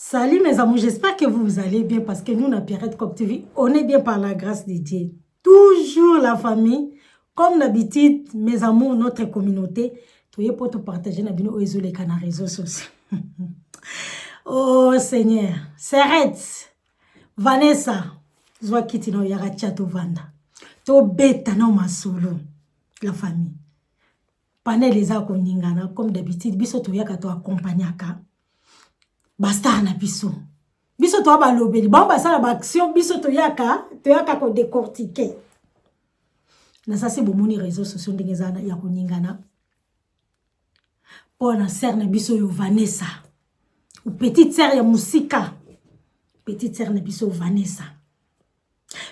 Salut mes amours, j'espère que vous allez bien parce que nous, la Pierrette Coq TV, on est bien par la grâce de Dieu. Toujours la famille, comme d'habitude, mes amours, notre communauté, tu es pour te partager na bino oezo les réseaux sociaux. Oh Seigneur, Serette, Vanessa, Zwa Kitino Yara Chato Vanda, to beta na masolo, la famille. Panel les a koningana, comme d'habitude, biso to yaka to accompagnaka. Basta na biso. Biso to ba lobeli. Bon basa la action biso to yaka ko décortiquer. Na ça c'est bomoni réseaux sociaux ndengezana ya kuningana. Pona sœur na biso yo Vanessa. Ou petite sœur ya Musika. Petite sœur na biso Vanessa.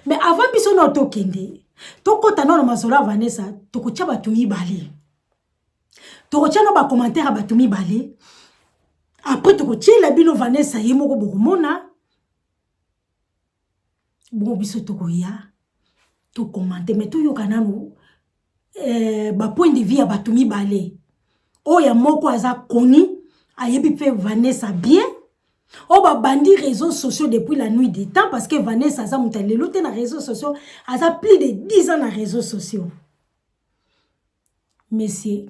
Mais avant biso no tokende, tokota no masola Vanessa, tokotia batu mibale. Tokotia no ba commentaire batu mibale. Après, tu as la bino Vanessa, y moko bokomona. Bon, biso tokoya. Tu commenter, mais tu yokanano. Ba point de vue à batumi balé. Oh, ya moko aza koni. Ayebi fait Vanessa bien. Oh, ba bandi réseaux sociaux depuis la nuit des temps. Parce que Vanessa aza moutale lote na réseaux sociaux. Aza plus de 10 ans na réseaux sociaux. Monsieur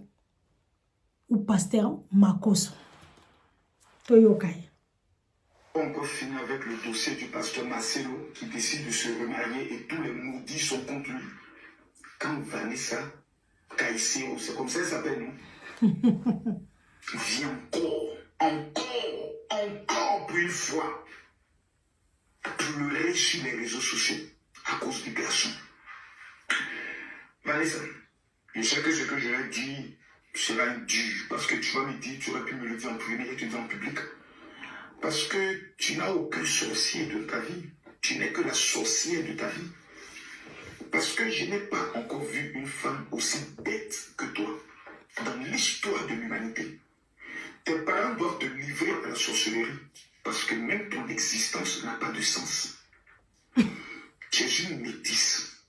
ou pasteur Makoso. On peut finir avec le dossier du pasteur Marcelo qui décide de se remarier et tous les maudits sont contre lui. Quand Vanessa Caicedo, c'est comme ça qu'elle s'appelle, non? Vient encore pour une fois pleurer sur les réseaux sociaux à cause du garçon. Vanessa, je sais que ce que je vais dire sera dur parce que tu vas me dire, tu aurais pu me le dire en privé et te dire en public. Parce que tu n'as aucun sorcier de ta vie. Tu n'es que la sorcière de ta vie. Parce que je n'ai pas encore vu une femme aussi bête que toi dans l'histoire de l'humanité. Tes parents doivent te livrer à la sorcellerie parce que même ton existence n'a pas de sens. Tu es une métisse.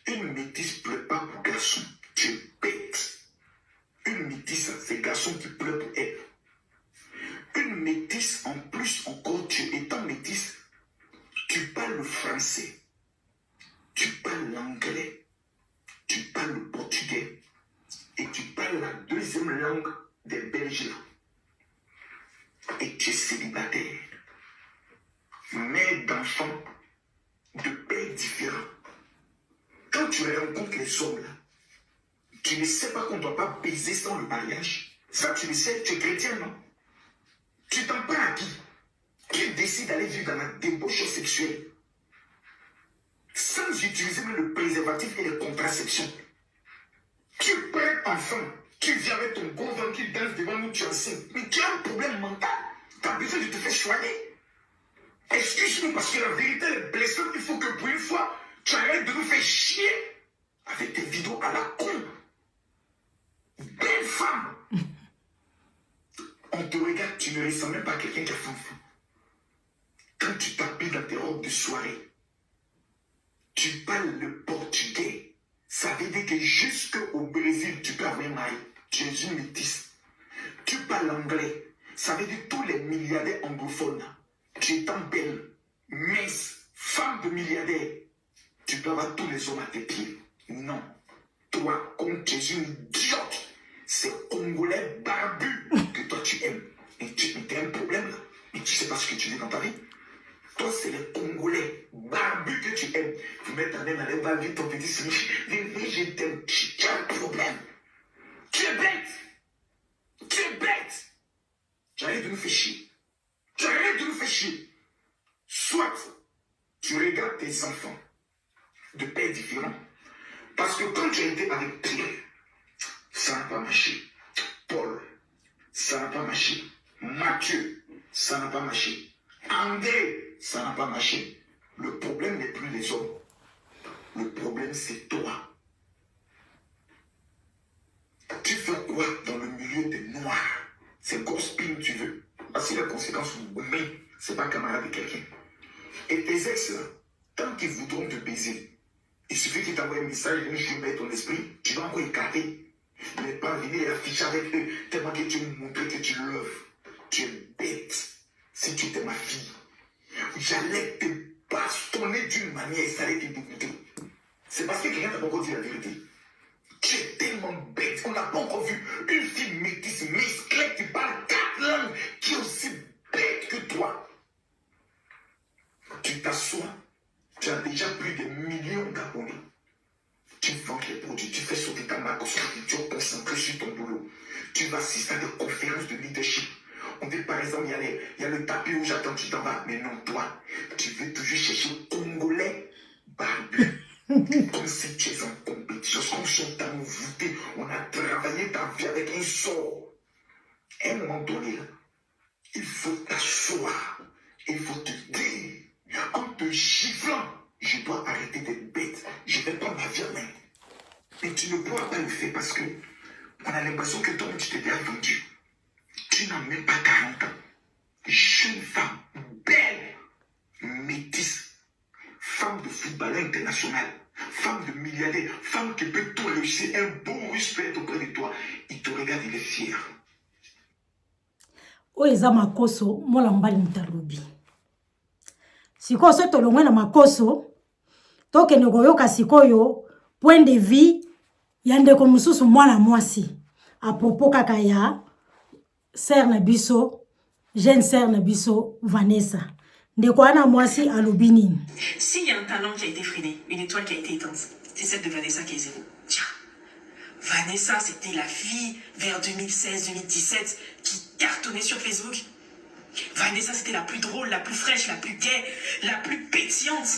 Une métisse pleure pas pour garçon. Tu es bête. Une métisse, c'est garçon qui pleure pour elle. Une métisse, en plus encore, tu étant métisse, tu parles le français, tu parles l'anglais, tu parles le portugais et tu parles la deuxième langue des Belges. Et tu es célibataire, mère d'enfants, de pères différents. Quand tu rencontres les hommes là, tu ne sais pas qu'on ne doit pas baiser sans le mariage. Ça, tu le sais, tu es chrétien, non? Tu t'en prends à qui? Qui décide d'aller vivre dans la débauche sexuelle sans utiliser même le préservatif et les contraceptions? Tu prends enfant, tu viens avec ton gros ventre qui danse devant nous, tu enseignes. Mais tu as un problème mental. Tu as besoin de te faire soigner. Excuse-nous parce que la vérité est blessante. Il faut que pour une fois, tu arrêtes de nous faire chier avec tes vidéos à la con. Belle femme. On te regarde, tu ne ressens même pas quelqu'un qui a fanfou. Quand tu t'habilles dans tes robes de soirée, tu parles le portugais. Ça veut dire que jusqu'au Brésil, tu peux avoir un mari. Tu es une métisse. Tu parles anglais. Ça veut dire tous les milliardaires anglophones. Tu es tant belle, mince, femme de milliardaire. Tu peux avoir tous les hommes à tes pieds. Non. Toi, comme tu es une idiote, c'est Congolais barbu que toi tu aimes. Et tu as un problème là. Mais tu sais pas ce que tu veux dans ta vie. Toi, c'est les Congolais barbus que tu aimes. Vous mettez ta main dans les barbus, ton petit switch. Mais je t'aime. Tu as un problème. Tu es bête. Tu es bête. Tu arrêtes de nous faire chier. Tu arrêtes de nous faire chier. Soit tu regardes tes enfants de pères différents. Parce que quand tu as été avec Pierre, ça n'a pas marché. Paul, ça n'a pas marché. Mathieu, ça n'a pas marché. André, ça n'a pas marché. Le problème n'est plus les hommes. Le problème, c'est toi. Tu fais quoi dans le milieu des noirs? C'est gospel tu veux. Voici les conséquences. Mais c'est pas camarade de quelqu'un. Et tes ex, là, tant qu'ils voudront te baiser, il suffit qu'ils t'envoient un message, un jour, mets ton esprit, tu vas encore écarter. Mais pas venir afficher avec eux, tellement que tu veux montrer que tu l'oeuvres. Tu es bête. si tu étais ma fille, j'allais te bastonner d'une manière et ça allait te dégoûter. C'est parce que quelqu'un t'a pas encore dit la vérité. Tu es tellement bête qu'on n'a pas encore vu une fille métisse, mesclée, qui parle 4 langues, qui est aussi bête que toi. Tu t'assois, tu as déjà plus de millions d'abonnés. Tu vends les produits, tu fais sauter ta marque, tu es concentré sur ton boulot. Tu vas assister à des conférences de leadership. On dit par exemple, il y a le tapis où j'attends, tu t'en vas. Mais non, toi, tu veux toujours chercher un Congolais barbu. Comme si tu es en compétition, comme si on t'a voûté, on a travaillé ta vie avec un sort. À un moment donné, là, il faut t'asseoir, il faut te dire, en te giflant, je dois arrêter d'être bête, je vais prendre ma vie en main. Mais tu ne pourras pas le faire parce que on a l'impression que toi, tu t'es déjà vendu. Tu n'as même pas 40 ans. Jeune femme, belle, métisse, femme de footballeur international, femme de milliardaire, femme qui peut tout réussir, un bon respect auprès de toi. Il te regarde, il est fier. Oeza makoso, mola mbali mutalobi. Siko so tolongwe na makoso, toke negoyoka sikoyo, point de vie, yandeko mususu mwana mwasi. A propos kaka ya, sœur na biso, jeune sœur na biso, Vanessa. Ndeko ana mwasi alobini. S'il y a un talent qui a été freiné, une étoile qui a été éteinte, c'est celle de Vanessa qui est zéro. Tiens, Vanessa, c'était la fille vers 2016-2017 qui cartonnait sur Facebook. Vanessa, c'était la plus drôle, la plus fraîche, la plus gaie, la plus pétillante.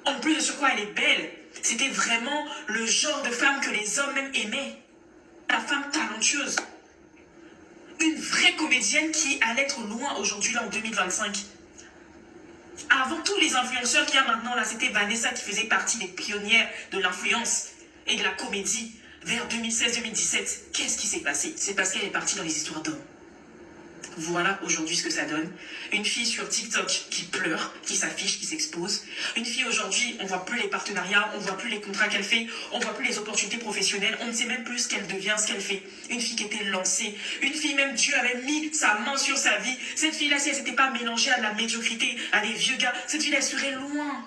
En plus de sur quoi elle est belle, c'était vraiment le genre de femme que les hommes même aimaient. La femme talentueuse. Une vraie comédienne qui allait être loin aujourd'hui, là, en 2025. Avant tous les influenceurs qu'il y a maintenant, là, c'était Vanessa qui faisait partie des pionnières de l'influence et de la comédie vers 2016-2017. Qu'est-ce qui s'est passé? C'est parce qu'elle est partie dans les histoires d'hommes. Voilà aujourd'hui ce que ça donne. Une fille sur TikTok qui pleure, qui s'affiche, qui s'expose. Une fille aujourd'hui, on voit plus les partenariats, on voit plus les contrats qu'elle fait, on voit plus les opportunités professionnelles, on ne sait même plus ce qu'elle devient, ce qu'elle fait. Une fille qui était lancée, une fille même Dieu avait mis sa main sur sa vie. Cette fille-là, si elle s'était pas mélangée à de la médiocrité, à des vieux gars, cette fille elle serait loin.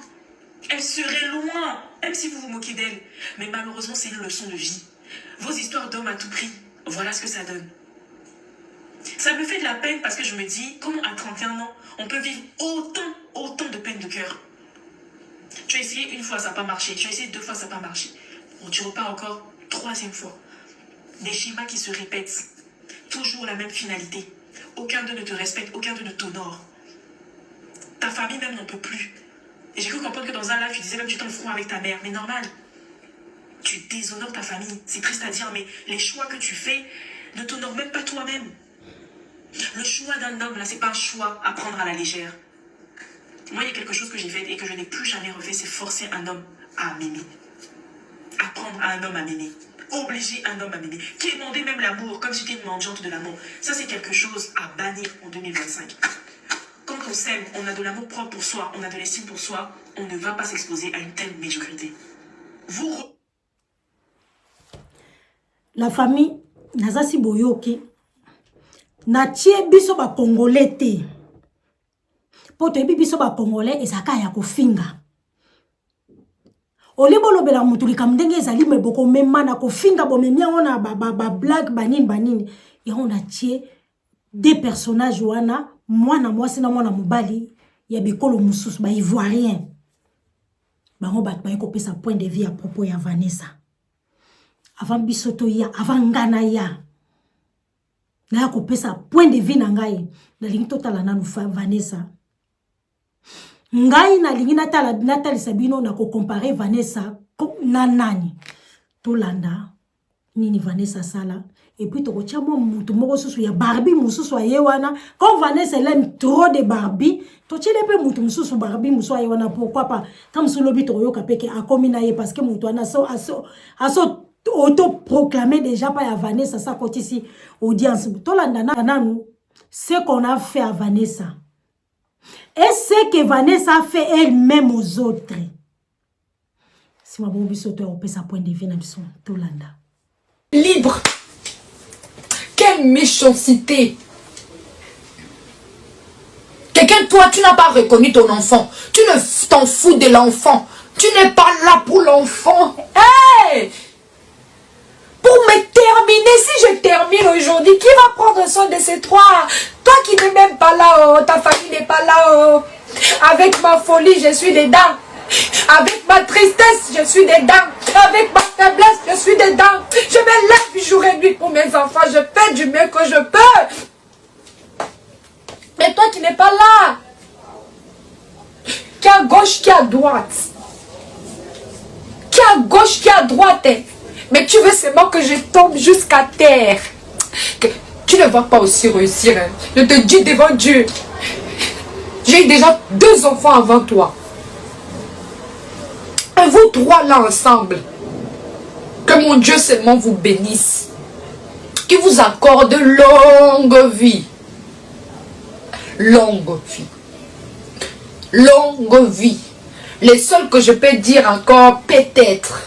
Elle serait loin, même si vous vous moquez d'elle. Mais malheureusement, c'est une leçon de vie. Vos histoires d'hommes à tout prix, voilà ce que ça donne. Ça me fait de la peine parce que je me dis, comment à 31 ans, on peut vivre autant de peine de cœur. Tu as essayé une fois, ça n'a pas marché. Tu as essayé 2 fois, ça n'a pas marché. Bon, tu repars encore 3e fois. Des schémas qui se répètent. Toujours la même finalité. Aucun d'eux ne te respecte, aucun d'eux ne t'honore. Ta famille même n'en peut plus. Et j'ai cru comprendre que dans un live, tu disais même tu t'en fous avec ta mère. Mais normal. Tu déshonores ta famille. C'est triste à dire, mais les choix que tu fais ne t'honorent même pas toi-même. Le choix d'un homme, là, c'est pas un choix à prendre à la légère. Moi, il y a quelque chose que j'ai fait et que je n'ai plus jamais refait, c'est forcer un homme à m'aimer. Apprendre à un homme à m'aimer. Obliger un homme à m'aimer. Quémander même l'amour, comme si c'était une mendiante de l'amour. Ça, c'est quelque chose à bannir en 2025. Quand on s'aime, on a de l'amour propre pour soi, on a de l'estime pour soi, on ne va pas s'exposer à une telle médiocrité. La famille, Nazasi Boyoki, Natie biso ba Congolais te. Poto ebi biso ba Congolais ezaka ya kofinga. Olibolo bela mutu likamdenge ezali meboko memana kofinga bomemia ona ba blague banini. Ya on a tie des personnages wana mwana mwasi na mwana mobali ya bikolo mususu ba ivoirien. Bango bat ba ekopesa point de vue à propos ya Vanessa. Avant biso to ya avant ngana ya. Na kopesa point de vue na ngai na lingi totala nanu Vanessa. Ngai na lingi natali sabino na ko comparer Vanessa na nani. Tolanda nini Vanessa sala et puis toko tia mo mutu moko susu ya Barbie mususu ayewana. Quand Vanessa elle aime trop de Barbie, to tile pe mutu mususu Barbie mususu ayewana pourquoi pas comme solo bi to yoka peke akomina ye parce que mutu ana aso auto-proclamé déjà par à Vanessa, ça côté ici, audience. Ce qu'on a fait à Vanessa. Et ce que Vanessa a fait elle-même aux autres. Si ma bombe saute, on peut sa point de vue, Tolanda. Libre. Quelle méchanceté. bien toi, tu n'as pas reconnu ton enfant. Tu ne t'en fous de l'enfant. Tu n'es pas là pour l'enfant. Hey! Pour me terminer, si je termine aujourd'hui, qui va prendre soin de ces trois? Toi qui n'es même pas là, ta famille n'est pas là. Avec ma folie, je suis dedans. Avec ma tristesse, je suis dedans. Avec ma faiblesse, je suis dedans. Je me lève jour et nuit pour mes enfants. Je fais du mieux que je peux. Mais toi qui n'es pas là, qui est à gauche, qui est à droite, qui est à gauche, qui est à droite, mais tu veux seulement que je tombe jusqu'à terre. Que tu ne vas pas aussi réussir. Je te dis devant Dieu. J'ai eu déjà 2 enfants avant toi. Et vous 3 là ensemble. Que mon Dieu seulement vous bénisse. Qu'il vous accorde longue vie. Longue vie. Longue vie. Les seuls que je peux dire encore, peut-être.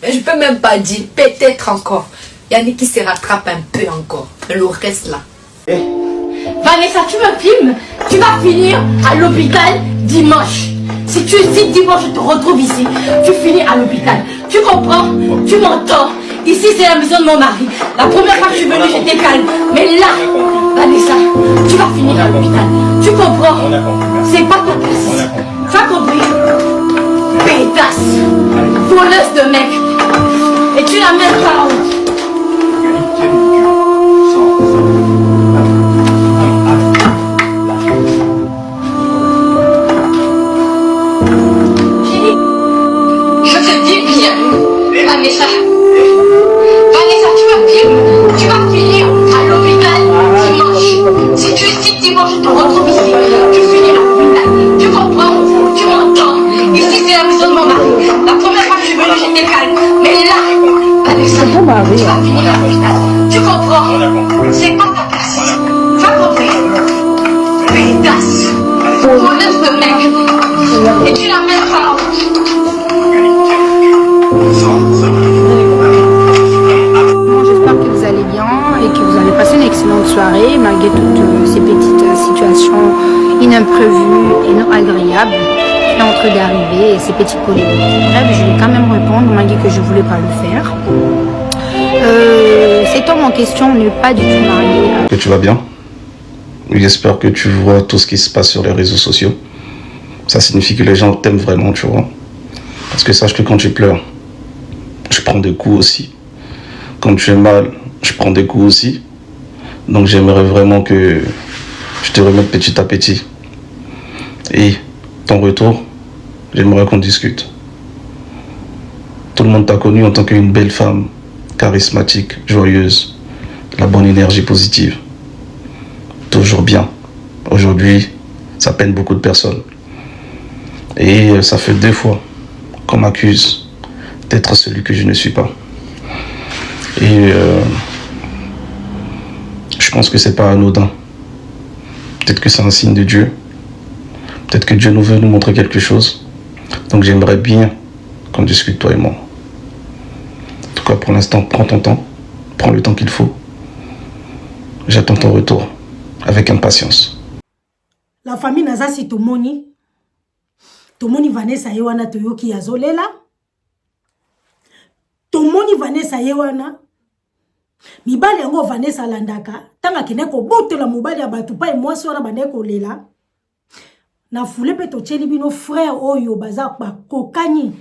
Mais je peux même pas dire, peut-être encore. Il y en a qui se rattrapent un peu encore. Mais le reste là. Vanessa, tu me filmes? Tu vas finir à l'hôpital dimanche. Si tu es ici dimanche, je te retrouve ici. Tu finis à l'hôpital. Tu comprends? Tu m'entends? Ici, c'est la maison de mon mari. La première fois que je suis venue, j'étais calme. Mais là, Vanessa, tu vas finir à l'hôpital. Tu comprends? C'est pas ta place. Tu as compris? Pétasse, voleuse de mec. Et tu n'as même pas honte. Je te dis bien, Vanessa. Vanessa, tu vas finir à l'hôpital dimanche. Si tu es ici dimanche, je te retrouve ici. Tu finis à l'hôpital. Tu comprends? Tu m'entends? Ici, c'est la maison de mon mari. La première fois que je suis venue, j'étais calme. Mais là, Vanessa, tu vas finir à l'hôpital. Tu comprends? C'est pas ta place. Tu as compris? Pétasse, voleuse de mec. Et tu n'as même pas honte. Bon, j'espère que vous allez bien et que vous allez passer une excellente soirée malgré toutes ces petites situations inimprévues et non agréables qui sont en train d'arriver et ces petites polémiques. Bref, je vais quand même répondre malgré que je ne voulais pas le faire. Cet homme en question n'est pas du tout marié. Que tu vas bien. J'espère que tu vois tout ce qui se passe sur les réseaux sociaux. Ça signifie que les gens t'aiment vraiment, tu vois. Parce que sache que quand tu pleures, je prends des coups aussi. Quand tu es mal, je prends des coups aussi. Donc j'aimerais vraiment que je te remette petit à petit. Et ton retour, j'aimerais qu'on discute. Tout le monde t'a connue en tant qu'une belle femme, charismatique, joyeuse, la bonne énergie positive. Toujours bien. Aujourd'hui, ça peine beaucoup de personnes. Et ça fait 2 fois qu'on m'accuse d'être celui que je ne suis pas. Et je pense que c'est pas anodin. Peut-être que c'est un signe de Dieu. Peut-être que Dieu nous veut nous montrer quelque chose. Donc j'aimerais bien qu'on discute, toi et moi. En tout cas, pour l'instant, prends ton temps. Prends le temps qu'il faut. J'attends ton retour avec impatience. La famille naza si tomoni Vanessa yewana toyoki yazolela. Tomoni Vanessa yewana. Mibali yango Vanessa landaka. Tanga kineko bote la mobali ya batu pa mwasi wana bandeko lela. Na fule pe tocheli bino frère oyo baza ba kokani.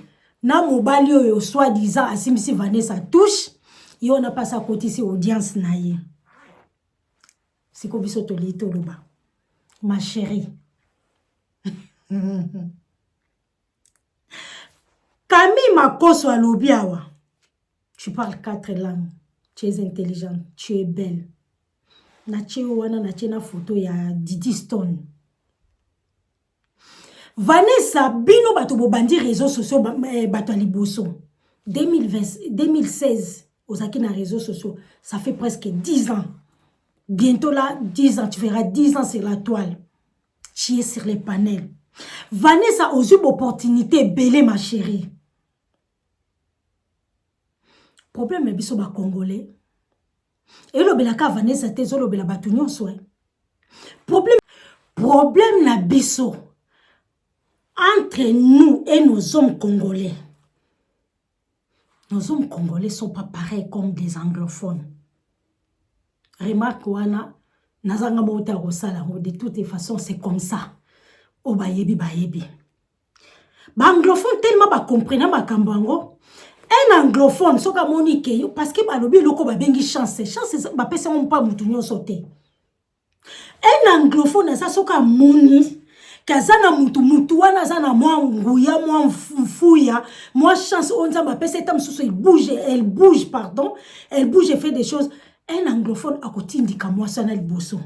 Na mobali oyo soi-disant asimisi Vanessa touche. Yo na pasa kotisi audience na ye. Siko biso tolito loba. Ma chérie. Camille Makoso alobiawa. Tu parles 4 langues. Tu es intelligente. Tu es belle. Na cheo wana na chena photo ya Didi Stone. Vanessa bino bato bobandi réseaux sociaux bato liboso. 2016 ozaki na réseaux sociaux. Ça fait presque 10 ans. Bientôt là, 10 ans. Tu verras 10 ans sur la toile. Tu es sur les panels. Vanessa a eu l'opportunité belle, ma chérie. Problème est biso ba Congolais. Et le belaka Vanessa te zo le bela batunyo soe. Problème problème na biso entre nous et nos hommes congolais. Nos hommes congolais sont pas pareils comme des anglophones. Remarque wana nazanga mota rosala de toutes les façons c'est comme ça. O bayebi. Ba anglophone tellement ba comprendre ma kambango. Un anglophone soka monique parce que balobi loko ba bengi chance ba pesa on pas mutu nyonso te. Un anglophone asa soka moni kazana mutu wana zana mwa nguya mwa mfuya mwa chance on zamba pesa etam susu elle bouge et fait des choses. Un anglophone akotindika mwa sana liboso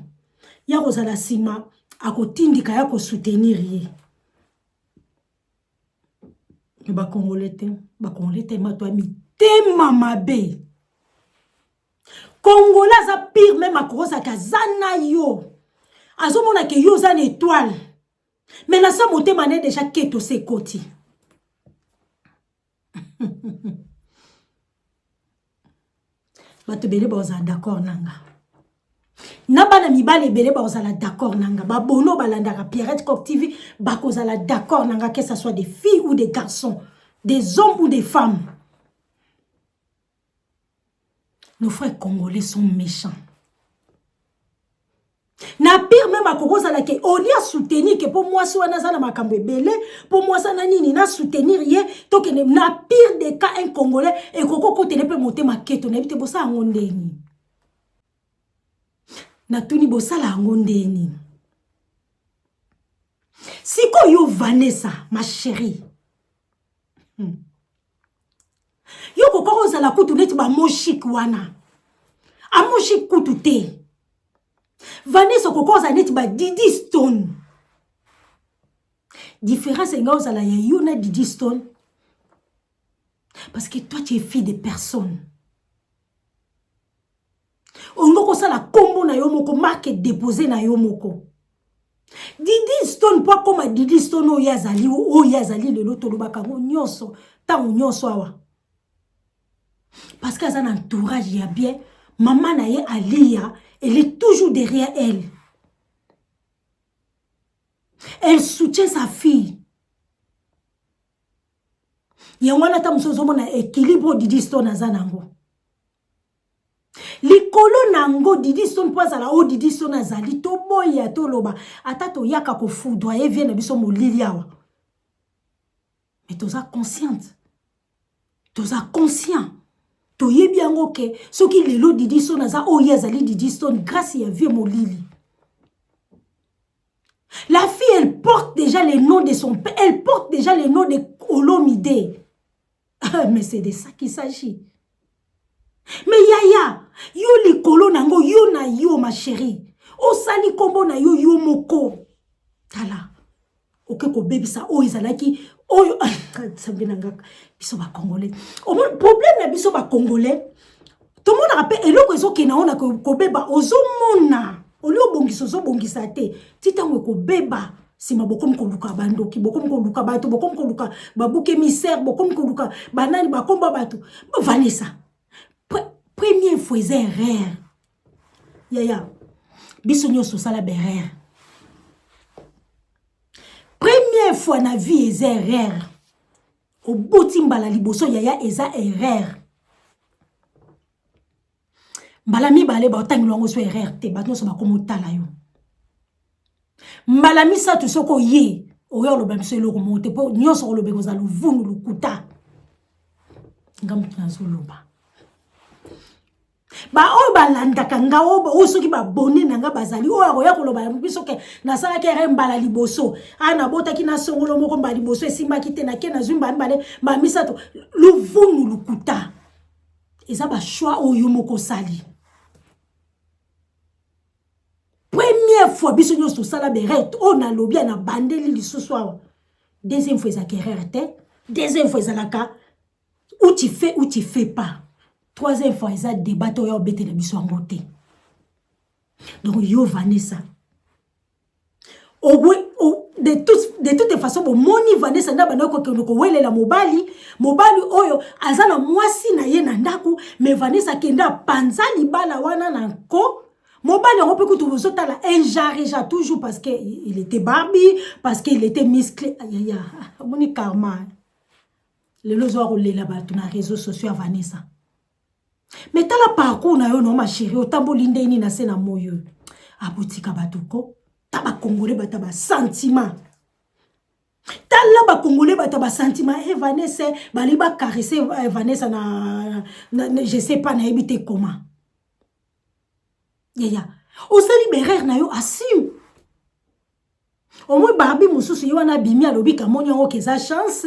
ya kozala sima akotindika ya ko soutenir ye. Ba congolais te matwa mitema mabe. Congolais za pire même akoza kazana yo. Azomona ke yo za une étoile. Mais na sa motema ne déjà keto se koti. Bato bele ba oza d'accord nanga. Na bana mibale bele ba oza d'accord nanga. Ba bono balandaka Pierrette Coq TV ba kozala d'accord nanga que ça soit des filles ou des garçons, des hommes ou des femmes. Nos frères congolais sont méchants. Na pire même à Koko Zala ke on y a soutenir que pour moi soit na makambe belé pour moi ça na nini na soutenir ye to que na pire des cas un congolais et Koko côté ne peut monter ma quête on évite bossa ngondeni na tuni bossa la ngondeni siko yo Vanessa ma chérie yo Koko Zala kutu neti ba moshik wana a moshik kutu te. Vanessa kokoza neti ba Didi Stone. Différence est nga ozala ya yona Didi Stone. Parce que toi tu es fille de personne. Ongo kosala kombo na yo moko marque déposé na yo moko. Didi Stone pas comme Didi Stone o yazali le loto lobaka ngo nyonso tango nyonso awa. Parce que azana entourage ya bien maman na ye Alia. Elle est toujours derrière elle. Elle soutient sa fille. Il y a un équilibre Didi Stone azanango. Likolo nango Didi Stone poza o Didi Stone azali to boya to loba ata to yaka ko foudroyer vient na biso molili awa. Mais toza consciente. Toza conscient. To yebi yango ke soki lelo Didi Stone aza o yazali Didi Stone grâce ya vie molili. La fille elle porte déjà le nom de son père, elle porte déjà le nom de Olomide. Mais c'est de ça qu'il s'agit. Mais yaya, yo likolo nango yo na yo ma chérie. O sali kombo na yo moko. Tala. Ok ko baby sa o izalaki oyo sabinanga biso ba congolais. O problème na biso ba congolais. Tout le monde rappelle eloko ezoki na ona ko beba ozomona. Olio bongiso zo bongisa te. Titango ko beba sima bokom ko luka bandoki bokom ko luka bato bokom ko luka babuke misère bokom ko luka banani bakomba bato. Vanessa. Première fois erreur. Yaya. Biso nyoso sala berère. Première fois na vie eza erreur. Au boti mbala liboso yaya eza erreur. Mbala mibale ba otangi longo so erreur te bato so bakomo tala yo. Mbala misa to soko ye oyo lo bamso lo monte po nyoso lo bekoza lo vunu lukuta. Ngam tnazo loba. Ba o balandaka nga o soki ba boni nanga bazali o akoya koloba biso ke na sala ke mbala liboso ana botaki na songolo moko mbala liboso esimba kite na ke na zumba mbale ba misato luvunu lukuta eza ba choix o yo moko sali première fois biso nyoso sala beret on a lobia na bandeli lisusu deuxième fois za kererte deuxième fois za laka où tu fais pas. Troisième fois, ils ont débattu au bête de biso en beauté. Donc, yo Vanessa. De toute façon, moni Vanessa n'a pas de la mobali oyo azana mwasi na ye na ndaku mais Vanessa kenda panza libala wana nanko Mobali on peut que tout vous autres là un jarija toujours parce que il était Barbie, parce qu'il était musclé. Aïe aïe, moni karma. Le lozo roulé là-bas dans les réseaux sociaux à Vanessa. Mais t'as la parcours na yo non ma chérie, o tambo linde ni na sena moyo. Abutika batuko, taba congolais bataba sentiment. T'as ba congolais bataba sentiment et Vanessa baliba caresser Vanessa na je sais pas na habité comment. Yaya, o se libérer na yo assume. Au moins Barbie mususu yo na bimi alobi ka monyo ngo keza chance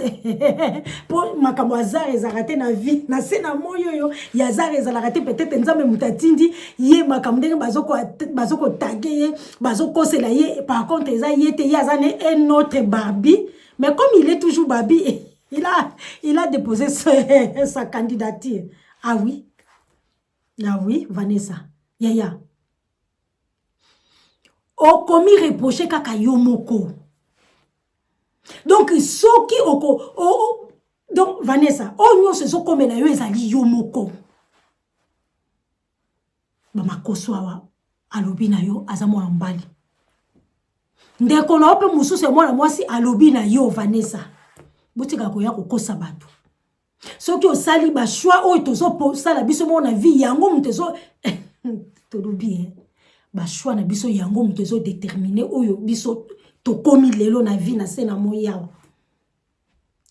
pour makambo azar ezarate na vie na se na moyo yo ya azar ezarate peut-être nzambe mutatindi ye makambo ndenge bazoko taguer bazoko sela ye par contre eza yete ya zane un autre Barbie mais comme il est toujours Barbie il a déposé sa candidature. Ah oui Vanessa yaya o komi reproché kaka yomoko. Donc soki oko donc Vanessa onyo se so komela yo ezali yomoko. Ba makoswa alobi na yo azamo ambali. Ndeko na ope mususu mwana mwasi alobi na yo Vanessa. Botika ko ya kokosa bato. Soki osali ba choix o tozo sala biso mona vie yango mtezo tolobi ba choix na biso yango mtezo déterminer oyo biso to komi lelo na vie na sena moya.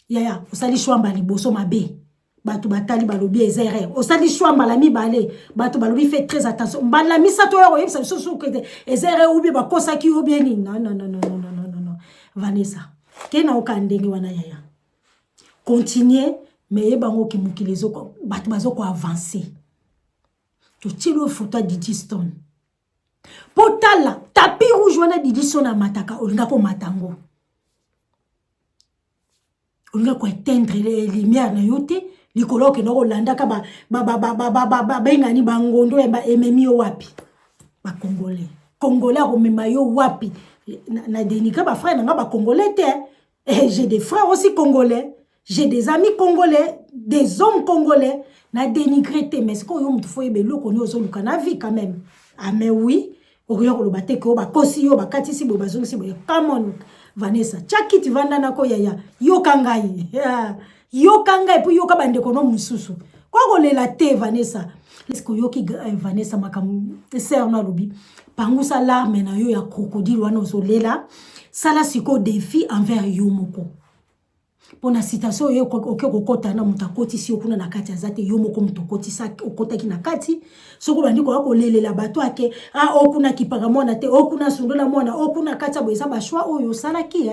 Yaya osali choix mbali boso mabe. Batu batali balobi ezere. Osali choix mbala mi balé. Batu balobi fait très attention. Mbala mi sa to yo yebisa biso so que ezere ubi bakosa ki obi ni. Non. Vanessa. Kena okandenge wana yaya. Continuer mais bango ki mukilizo ko batu bazoko avancer. To tilo photo Didi Stone. Potala tapis rouge wana Didi Stone mataka olinga ko matango. Olinga ko éteindre les lumières na yote likolo ke no landa ka ba bengani bangondo e ba ememi wapi ba congolais ko mema yo wapi na dénigrer ba frère nga ba congolais te. Et j'ai des frères aussi congolais. J'ai des amis congolais, des hommes congolais. Na dénigré te, mais c'est qu'on y a foye belo qu'on y a ozoluka na vie quand même. Ah mais oui, oriyo lo bate ko ba kosi yo ba katisi bo bazongi si bo. Come on Vanessa, chaki ti vanda na ko yaya. Yo kangai. Yo kangai pour yo ka bande ko no mususu. Kwa ko lela te Vanessa. Est-ce que yo ki Vanessa makam sœur na lobi. Pangusa larme na yo ya crocodile wana ozolela. Sala siko défi envers yo moko. Pona citation yo kokota na mutakoti si okuna na kati azate yo moko mutokoti sa okota ki na kati soko bandi ko lelela bato ake okuna kipaka mwana te okuna sundola mwana okuna kati boyeza ba choix oyo salaki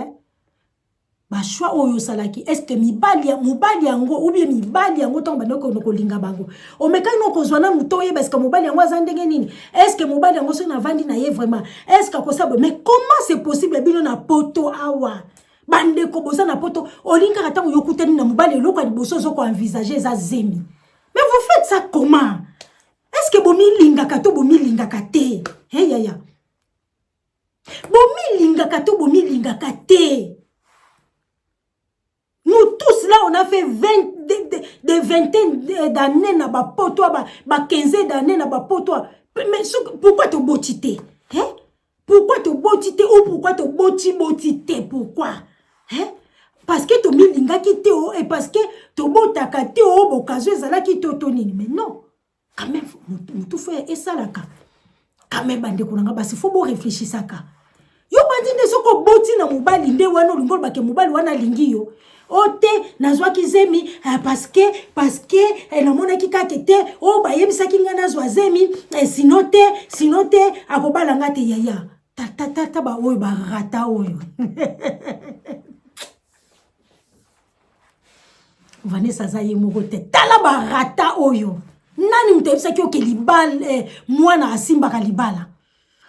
ba choix oyo salaki. Est-ce que mibali yango ou bien mibali yango to bandi ko linga bango o mekai no kozwa na mutoye parce que mobali yango azandenge nini. Est-ce que mobali yango so na vandi na ye vraiment est-ce que ko sabo mais comment c'est possible bino na poto awa bande ko boza na poto olinga katango yokutani na mobali loko ya liboso zoko envisager za zemi. Mais vous faites ça comment? Est-ce que bomi linga kato bomi linga kate? Hey yaya. Bomi linga kato bomi linga kate. Nous tous là on a fait des vingtaines d'années na ba poto ba 15 d'années na ba poto. Mais pourquoi te botité? Hein? Pourquoi te botité ou pourquoi te botité? Pourquoi? Hein? Parce que tu milinga ki te o et parce que tu botaka te o bokazo ezala ki to tonini. Mais non. Quand même tout fait et ça là quand même bande ko nga basi faut bo réfléchir ça ka. Yo bandi ne soko boti na mobali nde wana lingol ba ke mobali wana lingi yo. Ote nazwa ki zemi parce que na mona ki kakete o ba yebisa ki nga nazwa zemi sinote akobala ngate yaya. Ta ba oyo ba rata oyo. Vanessa zaye moko te tala ba rata oyo. Nani mtebisa ki oke libal mwana asimba ka libala.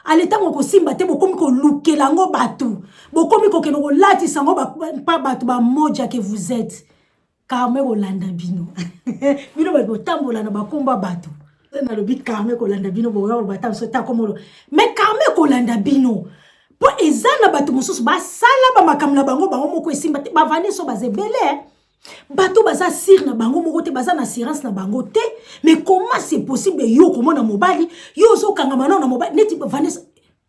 Aleta ngoko simba te bokomi ko lukela ngo batu. Bokomi ko keno lati sango ba batu ba moja que vous êtes. Kame Olanda bino. Bino ba tambola na bakomba batu. Na lobi kame ko landa bino bo ba tam so ta komolo. Mais kame ko landa bino. Po ezana batu mususu ba sala ba makamla bango moko esimba te ba Vanessa ba zebele. bato baza sir na bango moko te baza na assurance na bango te mais comment c'est possible yo komona mobali yo zo kangama na mobali neti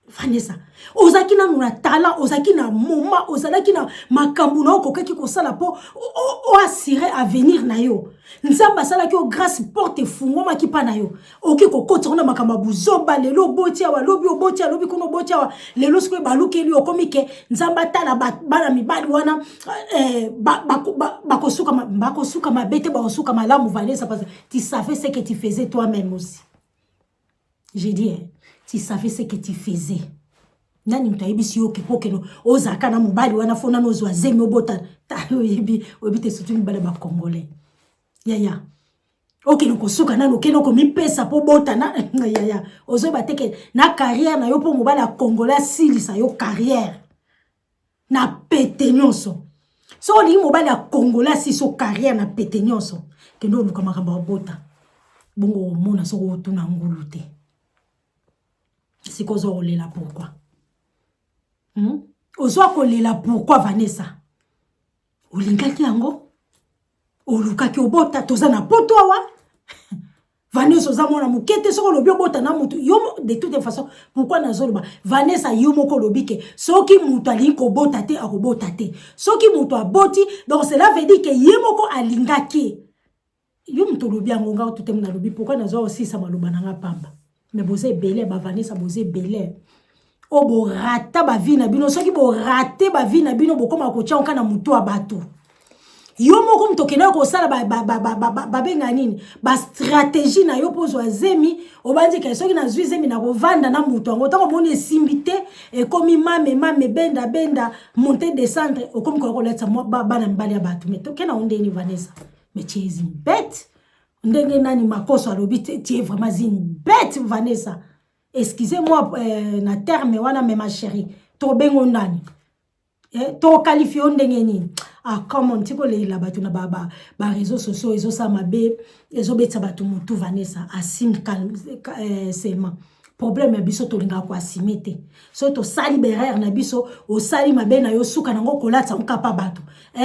Vanessa ozaki na nuna talent ozaki na moment ozalaki na makambu na okokaki kosala po o assurer avenir na yo nzamba sala ki o grâce porte fungoma ki pa na yo oki kokota na makamba buzoba lelo botia wa lobi obotia lobi kuno botia wa lelo sikwe baluki li okomike nzamba tala bana mibali wana bakosuka mabete bakosuka malamu Vanessa parce que tu savais ce que tu faisais toi-même aussi. J'ai dit hein, tu savais ce que tu faisais. Nani mtaibisi yo kipoke no ozaka na mobali wana fona no zwa zemi obota ta oyebi te surtout mibale ba congolais. Ya. Ok no kosuka na no keno ko mipesa po bota na ya. Ozo bateke na carrière na yo po mobali a congolais silisa yo carrière. Na pete nyonso. So li mobali a congolais si so carrière na pete nyonso. Kendo no kama kamba bota. Bongo mona so ko tuna ngulu te. C'est quoi ça, là pourquoi? Ozoa kolela pourquoi Vanessa? Olingaki yango? Olukaki obota toza na poto wa? Vanessa oza mona mukete soko lobi obota na mutu. Yo de toute façon, pourquoi nazoloba? Vanessa yo moko lobike. Soki mutu ali ko bota te akobota te. Soki mutu aboti, donc cela veut dire que ye moko alingaki. Yo mutu lobi yango nga tout na lobi pourquoi nazo aussi sa maloba na nga pamba. Mais bosé belé ba Vanessa bosé belé o bo rata ba vie na bino soki bo raté ba vie na bino bokoma ko tia na mutu abato yo moko mtokena ko sala ba benga nini ba stratégie na yo pozwa zemi obandi ka soki na zwi zemi na kovanda na mutu ngo tango moni simbité e komi mame benda monter descendre o komi ko letsa mo bana mbali abato mais tokena onde ni Vanessa mais tu es une bête. Ndenge nani makoso alobi tu es vraiment une bête Vanessa. Excusez-moi na terme wana mais ma chérie. To bengo nani. To qualifie ndenge nini. Ah comment tiko leila batu na ba réseaux sociaux ezo sa mabe ezo betsa batu mutu Vanessa asime calme seulement. Problème biso to linga ko asimete. So to sali berer na biso o sali mabe na yo suka nango kolatsa nkapa batu.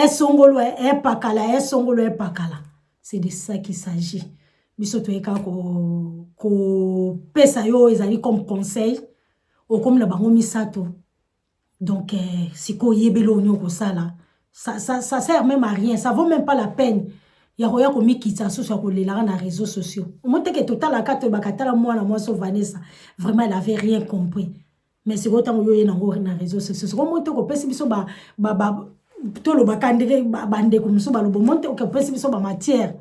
Songolo pakala songolo pakala. C'est de ça qu'il s'agit. Bisoto eka ko pesa yo ezali comme conseil ou comme la bango misato. Donc si ko yebelo nyo ko sala, ça sert même à rien, ça vaut même pas la peine. Ya roya ko mikitsa so ko lela na réseaux sociaux. Au moins que total la carte bakatala moi so Vanessa, vraiment elle avait rien compris. Mais c'est autant yo na réseaux sociaux. C'est comment to ko pesa biso ba to lo bakandeke bande ko muso ba lo monte o pesa biso ba matière.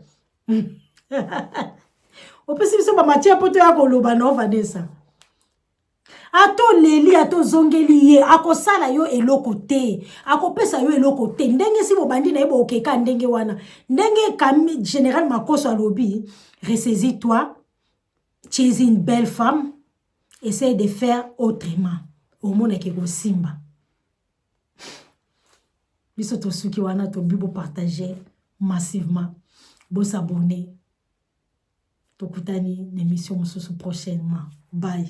O pesa biso ba matière poto ya ko lo ba no Vanessa. Ato leli ato zongeli ye akosala yo eloko te akopesa yo eloko te ndenge si bobandi na yebo okeka ndenge wana ndenge kami général makoso alobi ressaisis-toi, tu es une belle femme, essaie de faire autrement au monde ke ko simba biso to suki wana to bibo partager massivement bo s'abonner to kutani l'émission prochainement. Bye.